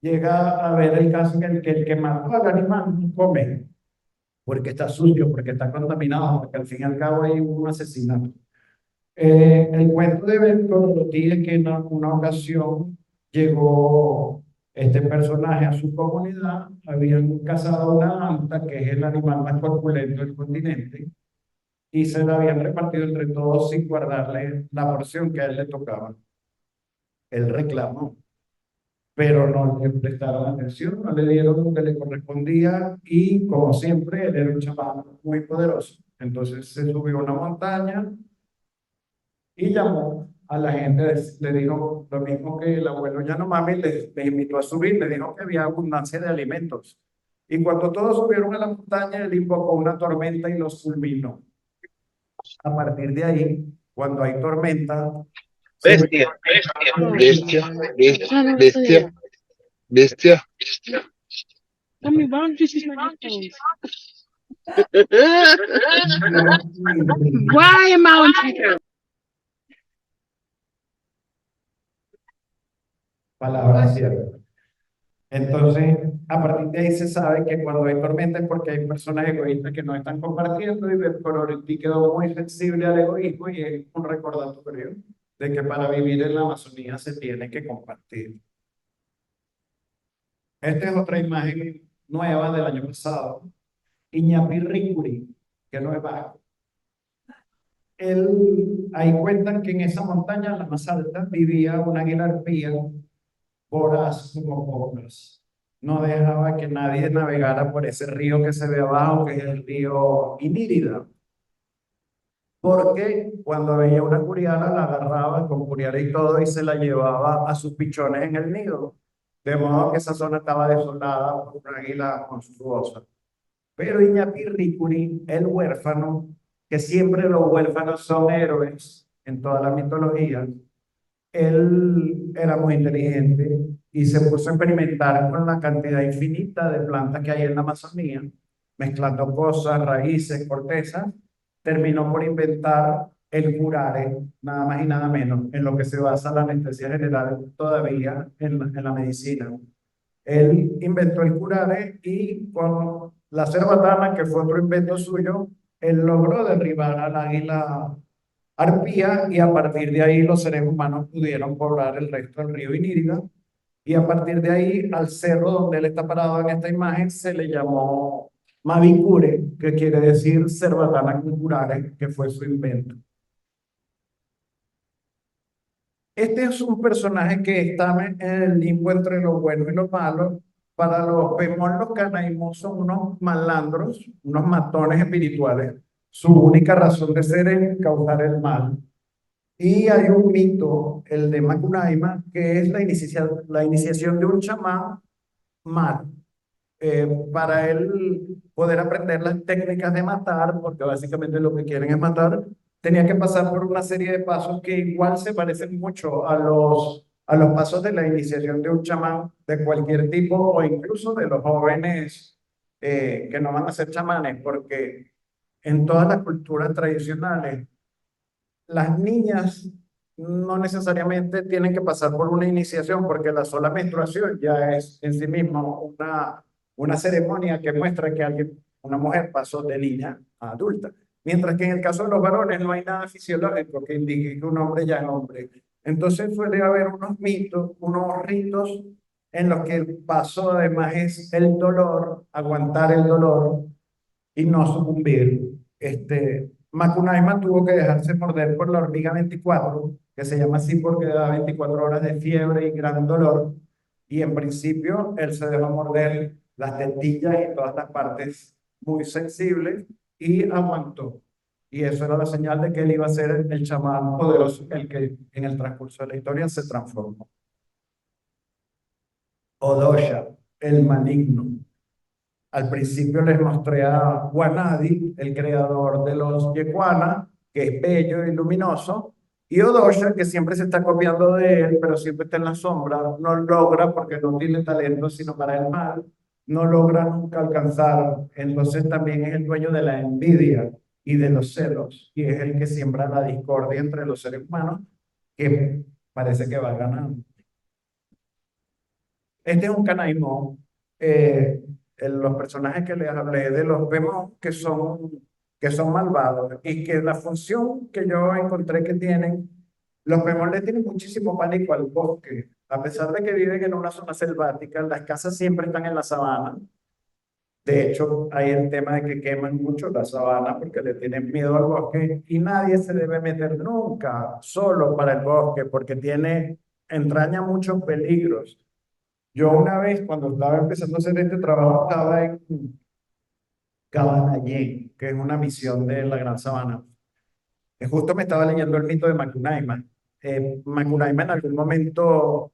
llega a haber el caso en el que mató al animal no come, porque está sucio, porque está contaminado, porque al fin y al cabo hay un asesinato. El cuento de Bertolucci es que en una ocasión llegó este personaje a su comunidad, habían cazado una anta, que es el animal más corpulento del continente, y se la habían repartido entre todos sin guardarle la porción que a él le tocaba. Él reclamó, pero no le prestaron atención, no le dieron lo que le correspondía, y como siempre, él era un chamán muy poderoso. Entonces se subió a una montaña y llamó a la gente, le dijo lo mismo que el abuelo Yanomami le invitó a subir, le dijo que había abundancia de alimentos. Y cuando todos subieron a la montaña, él invocó una tormenta y los fulminó. A partir de ahí, cuando hay tormenta, se ve Bestia, Oh, bestia, I never bestia, said bestia. Tommy, why don't you use my headphones? Why am I on speaker? palabras ciertas. Entonces, a partir de ahí se sabe que cuando hay tormenta es porque hay personas egoístas que no están compartiendo, y Bertolucci quedó muy sensible al egoísmo, y es un recordatorio de que para vivir en la Amazonía se tiene que compartir. Esta es otra imagen nueva del año pasado. Iñapirricuri, que no es bajo. Ahí cuentan que en esa montaña, la más alta, vivía una águila arpía voraz como pocas. No dejaba que nadie navegara por ese río que se ve abajo, que es el río Inírida. Porque cuando veía una curiala, la agarraba con curiala y todo y se la llevaba a sus pichones en el nido. De modo que esa zona estaba desolada por una águila monstruosa. Pero Iñapirricuri, el huérfano, que siempre los huérfanos son héroes en toda la mitología, él era muy inteligente y se puso a experimentar con la cantidad infinita de plantas que hay en la Amazonía, mezclando cosas, raíces, cortezas. Terminó por inventar el curare, nada más y nada menos, en lo que se basa la anestesia general todavía en la medicina. Él inventó el curare, y con la cerbatana, que fue otro invento suyo, él logró derribar al águila arpía, y a partir de ahí los seres humanos pudieron poblar el resto del río Inírida. Y a partir de ahí, al cerro donde él está parado en esta imagen, se le llamó Mavicure, que quiere decir cerbatana con curare, que fue su invento. Este es un personaje que está en el limbo entre lo bueno y lo malo. Para los Pemón, los Canaimós son unos malandros, unos matones espirituales. Su única razón de ser es causar el mal. Y hay un mito, el de Macunaíma, que es la iniciación de un chamán mal. Para él poder aprender las técnicas de matar, porque básicamente lo que quieren es matar, tenía que pasar por una serie de pasos que igual se parecen mucho a los pasos de la iniciación de un chamán de cualquier tipo, o incluso de los jóvenes que no van a ser chamanes, porque en todas las culturas tradicionales, las niñas no necesariamente tienen que pasar por una iniciación, porque la sola menstruación ya es en sí misma una ceremonia que muestra que alguien, una mujer pasó de niña a adulta. Mientras que en el caso de los varones no hay nada fisiológico que indique que un hombre ya es hombre. Entonces suele haber unos mitos, unos ritos en los que el paso además es el dolor, aguantar el dolor y no sucumbir. Macunaíma tuvo que dejarse morder por la hormiga 24, que se llama así porque da 24 horas de fiebre y gran dolor. Y en principio él se dejó morder las tetillas y todas las partes muy sensibles y aguantó. Y eso era la señal de que él iba a ser el chamán poderoso, el que en el transcurso de la historia se transformó. Odosha, el maligno. Al principio les mostré a Wanadi, el creador de los Yequana, que es bello y luminoso, y Odosha, que siempre se está copiando de él, pero siempre está en la sombra, no logra, porque no tiene talento sino para el mal, no logra nunca alcanzar. Entonces también es el dueño de la envidia y de los celos, y es el que siembra la discordia entre los seres humanos, que parece que va ganando. Este es un canaimón. eh, los personajes que les hablé de los vemos que son malvados y que la función que yo encontré que tienen, los vemos le tienen muchísimo pánico al bosque. A pesar de que viven en una zona selvática, las casas siempre están en la sabana. De hecho, hay el tema de que queman mucho la sabana porque le tienen miedo al bosque y nadie se debe meter nunca solo para el bosque porque entraña muchos peligros. Yo una vez, cuando estaba empezando a hacer este trabajo, estaba en Cabanayén, que es una misión de la Gran Sabana. Justo me estaba leyendo el mito de Macunaíma. Macunaíma en algún momento,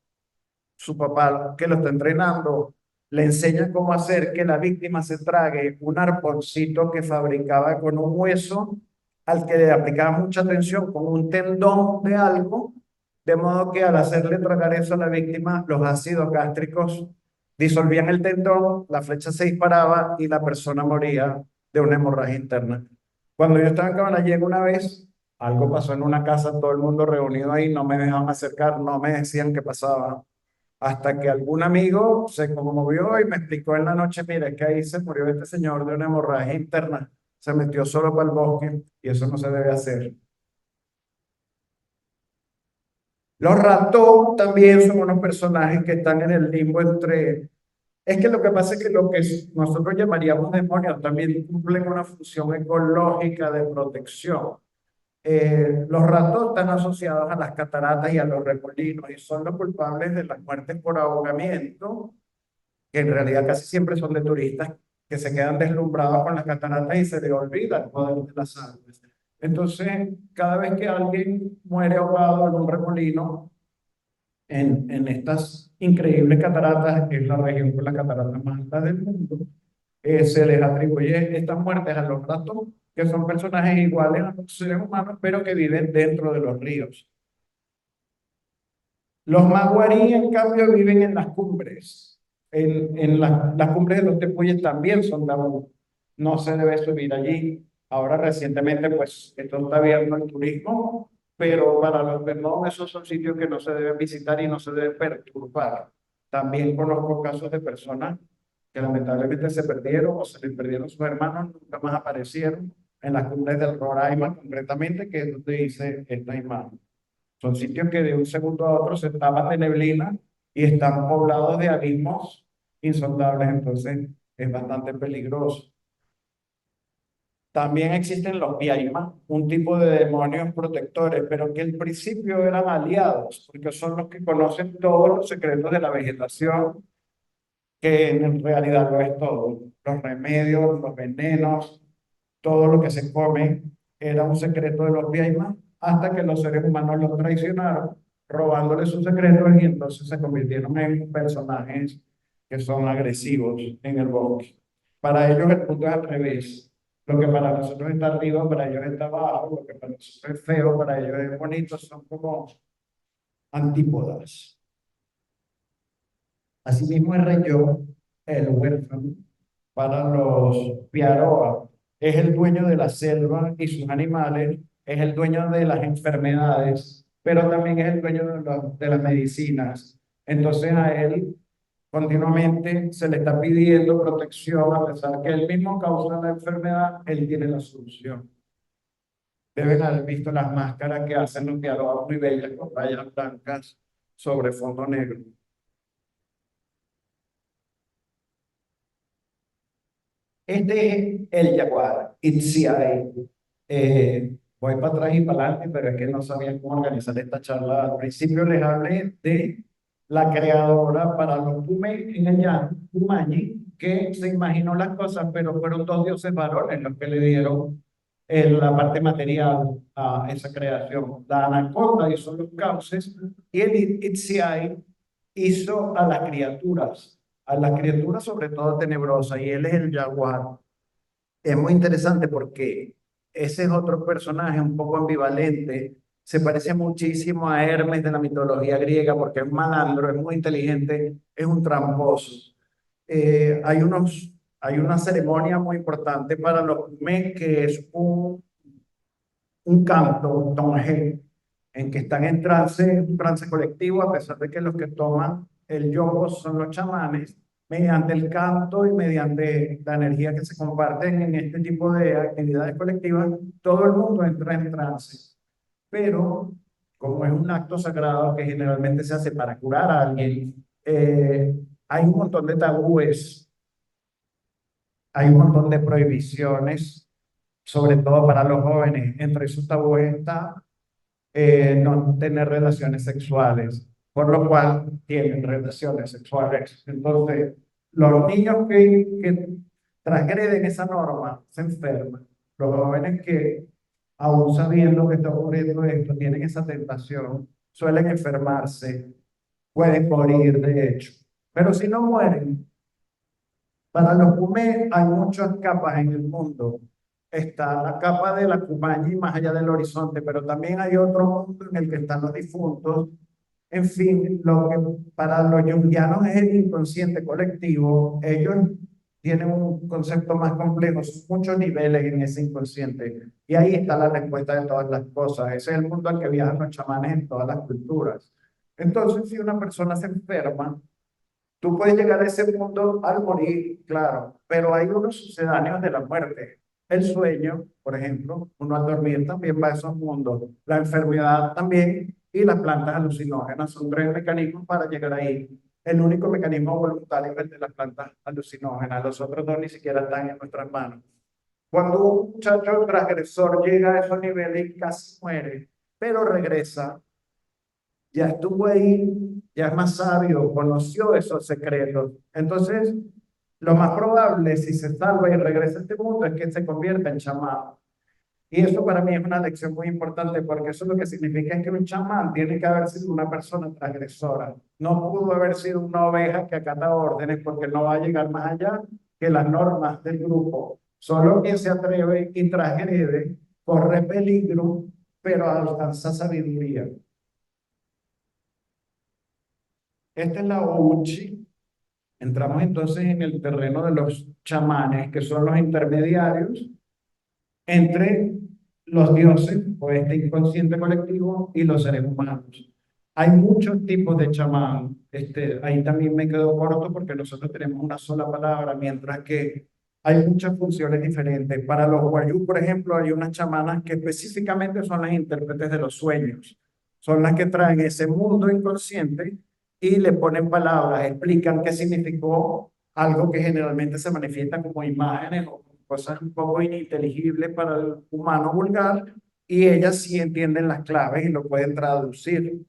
su papá, que lo está entrenando, le enseña cómo hacer que la víctima se trague un arponcito que fabricaba con un hueso al que le aplicaba mucha tensión con un tendón de algo, de modo que al hacerle tragar eso a la víctima, los ácidos gástricos disolvían el tendón, la flecha se disparaba y la persona moría de una hemorragia interna. Cuando yo estaba en Cabanallén una vez, algo pasó en una casa, todo el mundo reunido ahí, no me dejaban acercar, no me decían qué pasaba hasta que algún amigo se conmovió y me explicó en la noche, mira, es que ahí se murió este señor de una hemorragia interna, se metió solo para el bosque y eso no se debe hacer. Los ratón también son unos personajes que están en el limbo entre... Es que lo que pasa es que lo que nosotros llamaríamos demonios también cumplen una función ecológica de protección. Los ratos están asociados a las cataratas y a los remolinos y son los culpables de las muertes por ahogamiento, que en realidad casi siempre son de turistas que se quedan deslumbrados con las cataratas y se les olvida el poder de las aguas. Entonces, cada vez que alguien muere ahogado en un remolino, en estas increíbles cataratas, que es la región con las cataratas más altas del mundo, se les atribuye estas muertes a los ratos, que son personajes iguales a los seres humanos, pero que viven dentro de los ríos. Los maguarí, en cambio, viven en las cumbres. Las cumbres de los tepuyes también son de Abu. No se debe subir allí. Ahora, recientemente, pues, esto está abierto al turismo, pero para los Perdón, esos son sitios que no se deben visitar y no se deben perturbar. También conozco casos de personas que lamentablemente se perdieron o se les perdieron sus hermanos, nunca más aparecieron en las cumbres del Roraima, concretamente, que es donde dice esta imagen. Son sitios que de un segundo a otro se tapan de neblina y están poblados de abismos insondables, entonces es bastante peligroso. También existen los Piaima, un tipo de demonios protectores, pero que al principio eran aliados, porque son los que conocen todos los secretos de la vegetación, que en realidad lo es todo. Los remedios, los venenos, todo lo que se come era un secreto de los Piaima, hasta que los seres humanos los traicionaron, robándoles sus secretos y entonces se convirtieron en personajes que son agresivos en el bosque. Para ellos el mundo es al revés. Lo que para nosotros está arriba, para ellos está abajo. Lo que para nosotros es feo, para ellos es bonito. Son como antípodas. Asimismo, el reyó, el huérfano, para los Piaroa, es el dueño de la selva y sus animales, es el dueño de las enfermedades, pero también es el dueño de las medicinas. Entonces a él continuamente se le está pidiendo protección, a pesar que él mismo causa la enfermedad, él tiene la solución. Deben haber visto las máscaras que hacen los Piaroa muy bellas con rayas blancas sobre fondo negro. Este es el jaguar, Itziae. Voy para atrás y para adelante, pero es que no sabía cómo organizar esta charla. Al principio les hablé de la creadora para los Pume en el llano, Pumañi, que se imaginó las cosas, pero fueron dos dioses varones los que le dieron la parte material a esa creación. La anaconda hizo los cauces y el Itziai hizo a las criaturas sobre todo tenebrosas, y él es el jaguar. Es muy interesante porque ese es otro personaje un poco ambivalente. Se parece muchísimo a Hermes de la mitología griega porque es malandro, es muy inteligente, es un tramposo. Hay una ceremonia muy importante para los Cumes que es un canto, un tonje, en que están en trance, un trance colectivo, a pesar de que los que toman el yogo son los chamanes, mediante el canto y mediante la energía que se comparten en este tipo de actividades colectivas, todo el mundo entra en trance. Pero, como es un acto sagrado que generalmente se hace para curar a alguien, hay un montón de tabúes, hay un montón de prohibiciones, sobre todo para los jóvenes. Entre esos tabúes está no tener relaciones sexuales, por lo cual tienen relaciones sexuales. Entonces, los niños que transgreden esa norma se enferman. Los jóvenes que, aún sabiendo que está ocurriendo esto, tienen esa tentación, suelen enfermarse, pueden morir, de hecho. Pero si no mueren, para los Pumé hay muchas capas en el mundo. Está la capa de la Cumañi más allá del horizonte, pero también hay otro mundo en el que están los difuntos. En fin, lo que para los junguianos es el inconsciente colectivo, ellos tienen un concepto más complejo, son muchos niveles en ese inconsciente. Y ahí está la respuesta de todas las cosas. Ese es el mundo al que viajan los chamanes en todas las culturas. Entonces, si una persona se enferma, tú puedes llegar a ese mundo al morir, claro, pero hay unos sucedáneos de la muerte. El sueño, por ejemplo, uno al dormir también va a esos mundos. La enfermedad también y las plantas alucinógenas son tres mecanismos para llegar ahí. El único mecanismo voluntario es el de las plantas alucinógenas. Los otros dos ni siquiera están en nuestras manos. Cuando un muchacho transgresor llega a esos niveles, casi muere, pero regresa, ya estuvo ahí, ya es más sabio, conoció esos secretos. Entonces, lo más probable, si se salva y regresa a este mundo, es que se convierta en chamán. Y eso para mí es una lección muy importante, porque eso lo que significa es que un chamán tiene que haber sido una persona transgresora. No pudo haber sido una oveja que acata órdenes, porque no va a llegar más allá que las normas del grupo. Solo quien se atreve y transgrede corre peligro, pero alcanza sabiduría. Esta es la Ouchi. Entramos entonces en el terreno de los chamanes, que son los intermediarios entre los dioses o este inconsciente colectivo y los seres humanos. Hay muchos tipos de chamán. Ahí también me quedo corto porque nosotros tenemos una sola palabra, mientras que hay muchas funciones diferentes. Para los guayú, por ejemplo, hay unas chamanas que específicamente son las intérpretes de los sueños. Son las que traen ese mundo inconsciente y le ponen palabras, explican qué significó algo que generalmente se manifiesta como imágenes o cosas un poco ininteligibles para el humano vulgar, y ellas sí entienden las claves y lo pueden traducir.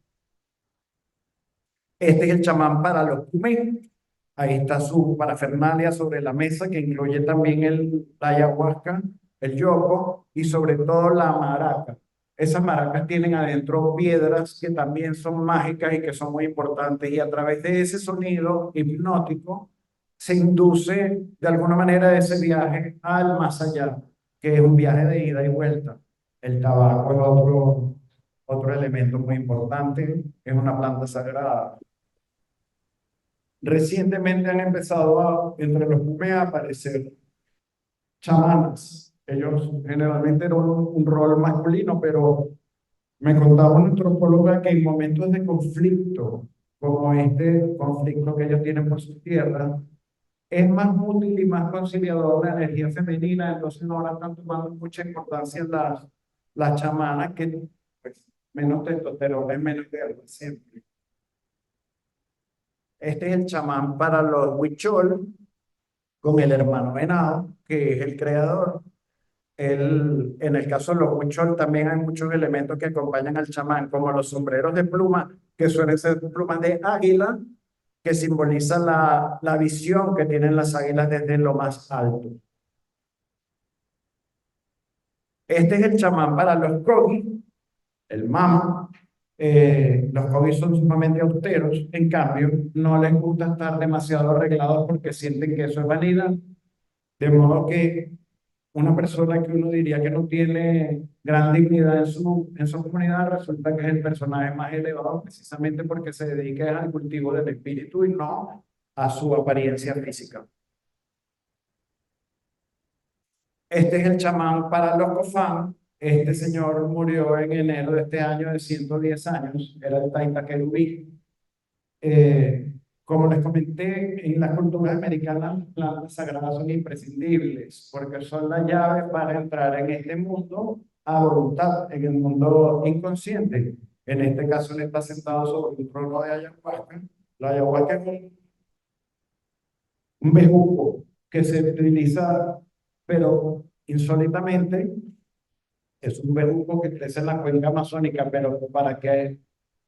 Este es el chamán para los Kumen. Ahí está su parafernalia sobre la mesa, que incluye también la ayahuasca, el yoco y sobre todo la maraca. Esas maracas tienen adentro piedras que también son mágicas y que son muy importantes, y a través de ese sonido hipnótico se induce de alguna manera ese viaje al más allá, que es un viaje de ida y vuelta. El tabaco es otro elemento muy importante, es una planta sagrada. Recientemente han empezado entre los Pume a aparecer chamanas. Ellos generalmente eran un rol masculino, pero me contaba una antropóloga que en momentos de conflicto, como este conflicto que ellos tienen por su tierra, es más útil y más conciliador la energía femenina. Entonces no ahora están tomando mucha importancia las chamanas, que pues, menos testosterona, menos guerra siempre. Este es el chamán para los huichol, con el hermano venado, que es el creador. En el caso de los huichol también hay muchos elementos que acompañan al chamán, como los sombreros de pluma, que suelen ser plumas de águila, que simbolizan la visión que tienen las águilas desde lo más alto. Este es el chamán para los Kogi, el mama. Los Kogi son sumamente austeros, en cambio, no les gusta estar demasiado arreglados porque sienten que eso es vanidad, de modo que una persona que uno diría que no tiene gran dignidad en su comunidad resulta que es el personaje más elevado precisamente porque se dedica al cultivo del espíritu y no a su apariencia física. Este es el chamán para los Cofán. Este señor murió en enero de este año de 110 años. Era el Taita Querubí. Como les comenté, en las culturas americanas las plantas sagradas son imprescindibles porque son la llave para entrar en este mundo a voluntad, en el mundo inconsciente. En este caso, él está sentado sobre un trono de ayahuasca. La ayahuasca es un bejuco que se utiliza, pero insólitamente es un bejuco que crece en la cuenca amazónica, pero para que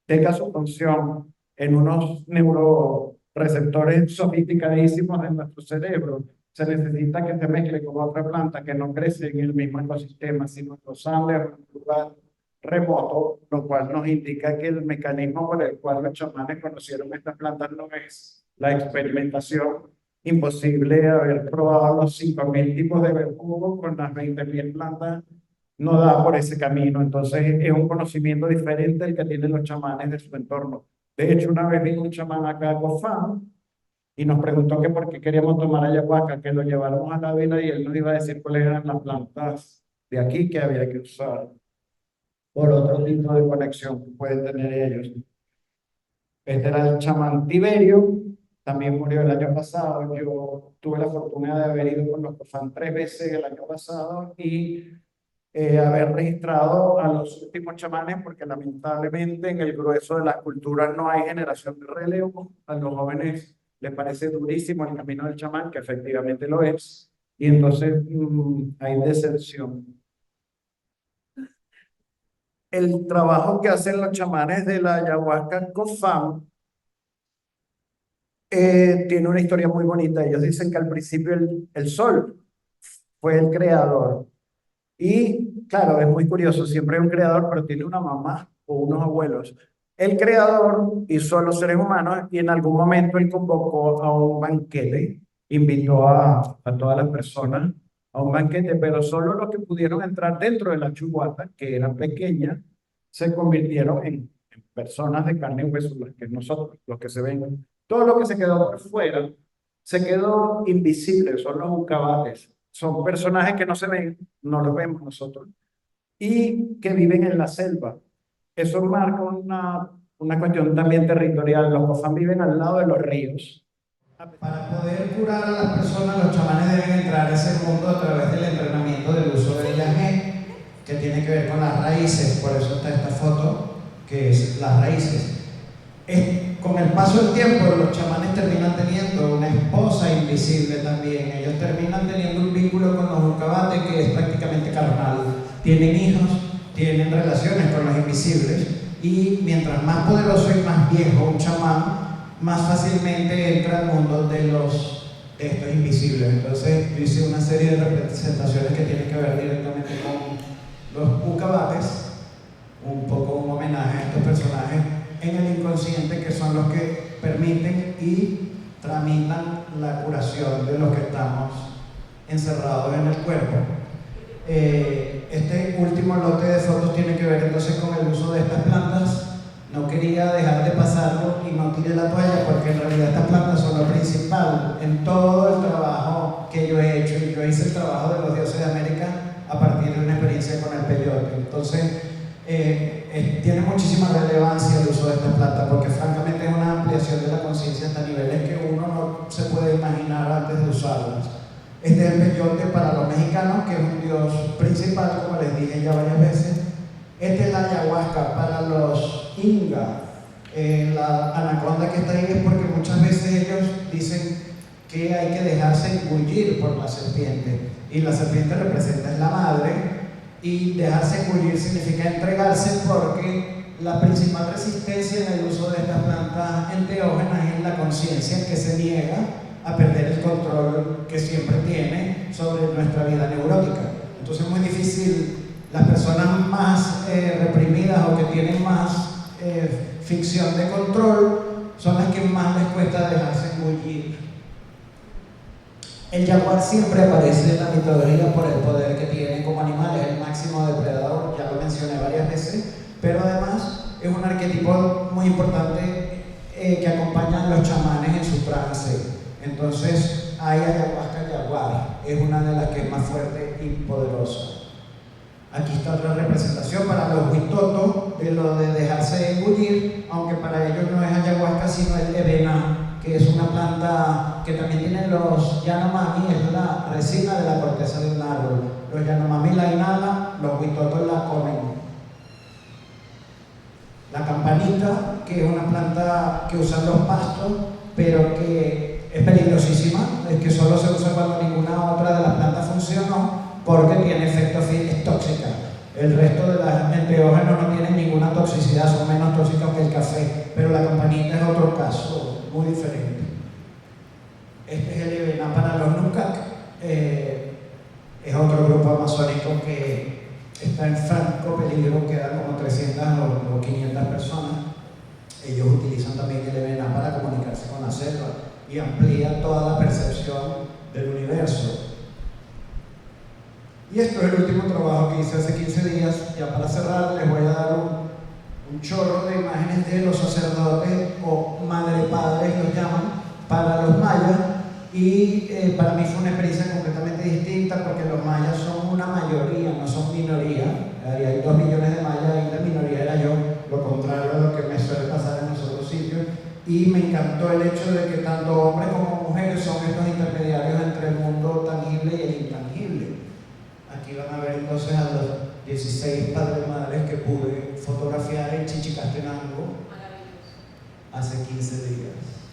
tenga su función en unos neuroreceptores sofisticadísimos de nuestro cerebro, se necesita que se mezcle con otra planta que no crece en el mismo ecosistema, sino en los Andes, en un lugar remoto, lo cual nos indica que el mecanismo por el cual los chamanes conocieron estas plantas no es la experimentación. Imposible haber probado los 5.000 tipos de bejugo con las 20.000 plantas, no da por ese camino. Entonces es un conocimiento diferente el que tienen los chamanes de su entorno. De hecho, una vez vino un chamán acá a Cofán y nos preguntó que por qué queríamos tomar ayahuasca, que lo lleváramos a la vila y él nos iba a decir cuáles eran las plantas de aquí que había que usar por otro tipo de conexión que pueden tener ellos. Este era el chamán Tiberio, también murió el año pasado. Yo tuve la fortuna de haber ido con los Cofán 3 veces el año pasado y haber registrado a los últimos chamanes, porque lamentablemente en el grueso de las culturas no hay generación de relevo. A los jóvenes les parece durísimo el camino del chamán, que efectivamente lo es, y entonces hay deserción. El trabajo que hacen los chamanes de la ayahuasca Cofán tiene una historia muy bonita. Ellos dicen que al principio el sol fue el creador. Y claro, es muy curioso, siempre hay un creador, pero tiene una mamá o unos abuelos. El creador hizo a los seres humanos y en algún momento él convocó a un banquete, invitó a todas las personas a un banquete, pero solo los que pudieron entrar dentro de la chuguata, que eran pequeñas, se convirtieron en personas de carne y hueso, los que nosotros, los que se ven. Todo lo que se quedó por fuera se quedó invisible, son los ucabates. Son personajes que no se ven, no los vemos nosotros, y que viven en la selva. Eso marca una cuestión también territorial. Los Cofán viven al lado de los ríos. Para poder curar a las personas, los chamanes deben entrar a ese mundo a través del entrenamiento del uso del yagé, que tiene que ver con las raíces. Por eso está esta foto, que es las raíces. Con el paso del tiempo, los chamanes terminan teniendo una esposa invisible también. Ellos terminan teniendo un vínculo con los ucabates que es prácticamente carnal. Tienen hijos, tienen relaciones con los invisibles, y mientras más poderoso y más viejo un chamán, más fácilmente entra al mundo de estos invisibles. Entonces, yo hice una serie de representaciones que tienen que ver directamente con los ucabates, un poco un homenaje a estos personajes en el inconsciente, que son los que permiten y tramitan la curación de los que estamos encerrados en el cuerpo. Este último lote de fotos tiene que ver entonces con el uso de estas plantas. No quería dejar de pasarlo y no tiré la toalla, porque en realidad estas plantas son lo principal en todo el trabajo que yo he hecho, y yo hice el trabajo de los dioses de América a partir de una experiencia con el peyote. Entonces tiene muchísima relevancia el uso de estas plantas, porque francamente es una ampliación de la conciencia hasta niveles que uno no se puede imaginar antes de usarlas. Este es el peyote para los mexicanos, que es un dios principal, como les dije ya varias veces. Esta es la ayahuasca para los inga. La anaconda que está ahí es porque muchas veces ellos dicen que hay que dejarse engullir por la serpiente. Y la serpiente representa es la madre, y dejarse engullir significa entregarse, porque la principal resistencia en el uso de estas plantas enteógenas es la conciencia que se niega a perder el control que siempre tiene sobre nuestra vida neurótica. Entonces es muy difícil. Las personas más reprimidas o que tienen más ficción de control son las que más les cuesta dejarse engullir. El jaguar siempre aparece en la mitología por el poder que tiene como animal, es el máximo depredador, ya lo mencioné varias veces, pero además es un arquetipo muy importante que acompaña a los chamanes en su trance. Entonces hay ayahuasca jaguar, es una de las que es más fuerte y poderosa. Aquí está otra representación para los huitotos de lo de dejarse engullir, aunque para ellos no es ayahuasca sino el ebena, que es una planta que también tienen los Yanomami, es la resina de la corteza de un árbol. Los Yanomami la inhalan, los huitotos la comen. La campanita, que es una planta que usan los pastos, pero que es peligrosísima, es que solo se usa cuando ninguna otra de las plantas funcionó, porque tiene efecto es tóxica. El resto de las enteógenos no tienen ninguna toxicidad, son menos tóxicos que el café, pero la campanita es otro caso muy diferente. Este es el ebena para los Nukak, es otro grupo amazónico que está en franco peligro, quedan como 300 o 500 personas. Ellos utilizan también el ebena para comunicarse con la selva y amplía toda la percepción del universo. Y esto es el último trabajo que hice hace 15 días. Ya para cerrar les voy a dar un chorro de imágenes de los sacerdotes o madre-padres, los llaman, para los mayas. Y para mí fue una experiencia completamente distinta, porque los mayas son una mayoría, no son minoría. Hay 2 millones de mayas y la minoría era yo, lo contrario a lo que me suele pasar en los otros sitios. Y me encantó el hecho de que tanto hombres como mujeres son estos intermediarios entre el mundo tangible y el intangible. Aquí van a ver entonces a los 16 padres y madres que pude fotografiar en Chichicastenango hace 15 días.